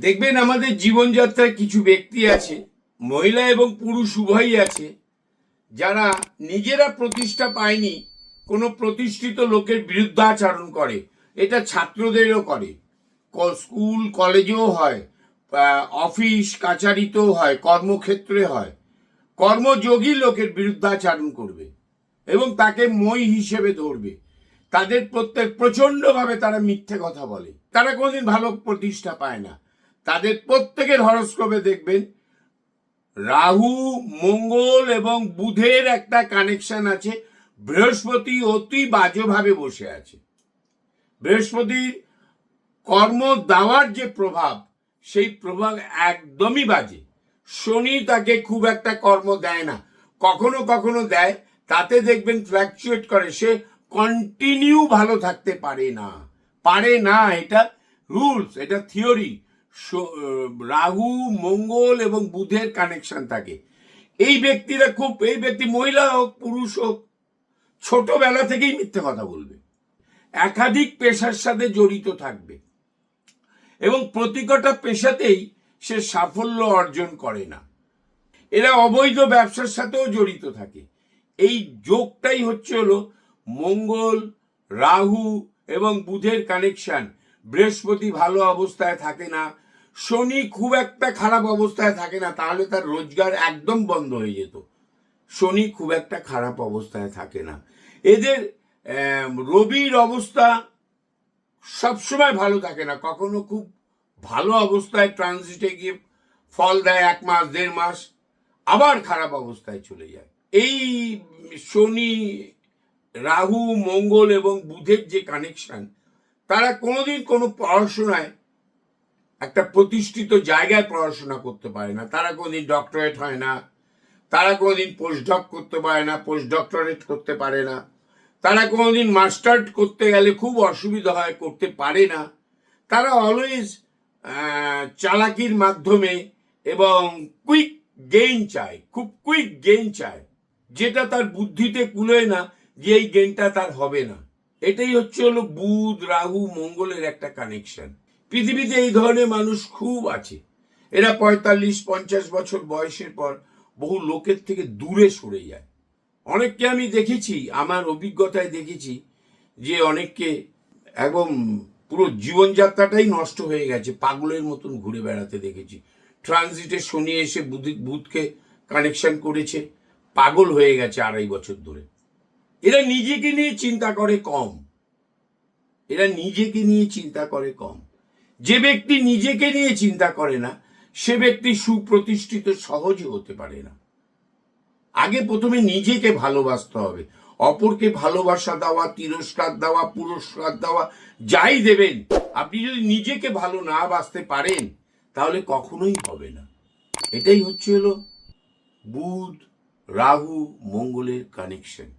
দেখবেন আমাদের জীবনযাত্রায় কিছু ব্যক্তি আছে, মহিলা এবং পুরুষ উভয়ই আছে, যারা নিজেরা প্রতিষ্ঠা পায়নি কোনো প্রতিষ্ঠিত লোকের বিরুদ্ধাচরণ করে। এটা ছাত্রদেরও করে, স্কুল কলেজেও হয়, অফিস কাচারিতেও হয়, কর্মক্ষেত্রে হয়। কর্মযোগী লোকের বিরুদ্ধাচরণ করবে এবং তাকে মই হিসেবে ধরবে। তাদের প্রত্যেক প্রচণ্ডভাবে তারা মিথ্যে কথা বলে, তারা কোনোদিন ভালো প্রতিষ্ঠা পায় না। তাদের প্রত্যেকের হরস্কোপে দেখবেন রাহু, মঙ্গল এবং বুধের একটা কানেকশন আছে। বৃহস্পতি অতি বাজেভাবে বসে আছে। বৃহস্পতির কর্ম দেওয়ার যে প্রভাব, সেই প্রভাব একদমই বাজে। শনি তাকে খুব একটা কর্ম দেয় না, কখনো কখনো দেয়, তাতে দেখবেন ফ্ল্যাকচুয়েট করে, সে কন্টিনিউ ভালো থাকতে পারে না। এটা রুলস, এটা থিওরি। রাহু, মঙ্গল এবং বুধের কানেকশন থাকে। এই ব্যক্তি মহিলা হোক পুরুষ হোক, ছোটবেলা থেকেই মিথ্যে কথা বলবে, একাধিক পেশার সাথে জড়িত থাকবে এবং প্রতিটা পেশাতেই সে সাফল্য অর্জন করে না। এরা অবৈধ ব্যবসার সাথেও জড়িত থাকে। এই যোগটাই হলো মঙ্গল, রাহু এবং বুধের কানেকশন। বৃহস্পতি ভালো অবস্থায় থাকে না, শনি খুব একটা খারাপ অবস্থায় থাকে না, তাহলে তার রোজগার একদম বন্ধ হয়ে যেত। শনি খুব একটা খারাপ অবস্থায় থাকে না। এদের রবির অবস্থা সবসময় ভালো থাকে না, কখনো খুব ভালো অবস্থায় ট্রানজিটে গিয়ে ফল দেয় 1 মাস 1.5 মাস, আবার খারাপ অবস্থায় চলে যায়। এই শনি, রাহু, মঙ্গল এবং বুধের যে কানেকশন, তারা কোনোদিন কোনো পড়াশোনায় একটা প্রতিষ্ঠিত জায়গায় পড়াশোনা করতে পারে না। তারা কোনোদিন ডক্টরেট হয় না, তারা কোনোদিন পোস্টডক করতে পারে না, পোস্ট ডক্টরেট করতে পারে না, তারা কোনোদিন মাস্টার্ড করতে গেলে খুব অসুবিধা হয়, করতে পারে না। তারা অলওয়েজ চালাকির মাধ্যমে এবং কুইক গেইন চায়, খুব কুইক গেইন চায়, যেটা তার বুদ্ধিতে কুলোয় না, যে এই গেইনটা তার হবে না। এটাই হলো বুধ, রাহু, মঙ্গলের একটা কানেকশন। পৃথিবীতে এই ধরনের মানুষ খুব আছে। এরা 45-50 বছর বয়সের পর বহু লোকের থেকে দূরে সরে যায়। অনেককে আমি দেখেছি, আমার অভিজ্ঞতায় দেখেছি যে অনেককে একদম পুরো জীবনযাত্রাটাই নষ্ট হয়ে গেছে, পাগলের মতন ঘুরে বেড়াতে দেখেছি। ট্রানজিটে শনি এসে বুধকে কানেকশন করেছে, পাগল হয়ে গেছে 2.5 বছর ধরে। এরা নিজেকে নিয়ে চিন্তা করে কম। যে ব্যক্তি নিজেকে নিয়ে চিন্তা করে না, সে ব্যক্তি সুপ্রতিষ্ঠিত সহজে হতে পারে না। আগে প্রথমে নিজেকে ভালোবাসতে হবে। অপরকে ভালোবাসা দেওয়া, তিরস্কার দেওয়া, পুরস্কার দেওয়া, যাই দেবেন, আপনি যদি নিজেকে ভালো না বাসতে পারেন, তাহলে কখনোই হবে না। এটাই হলো বুধ, রাহু, মঙ্গলের কানেকশন।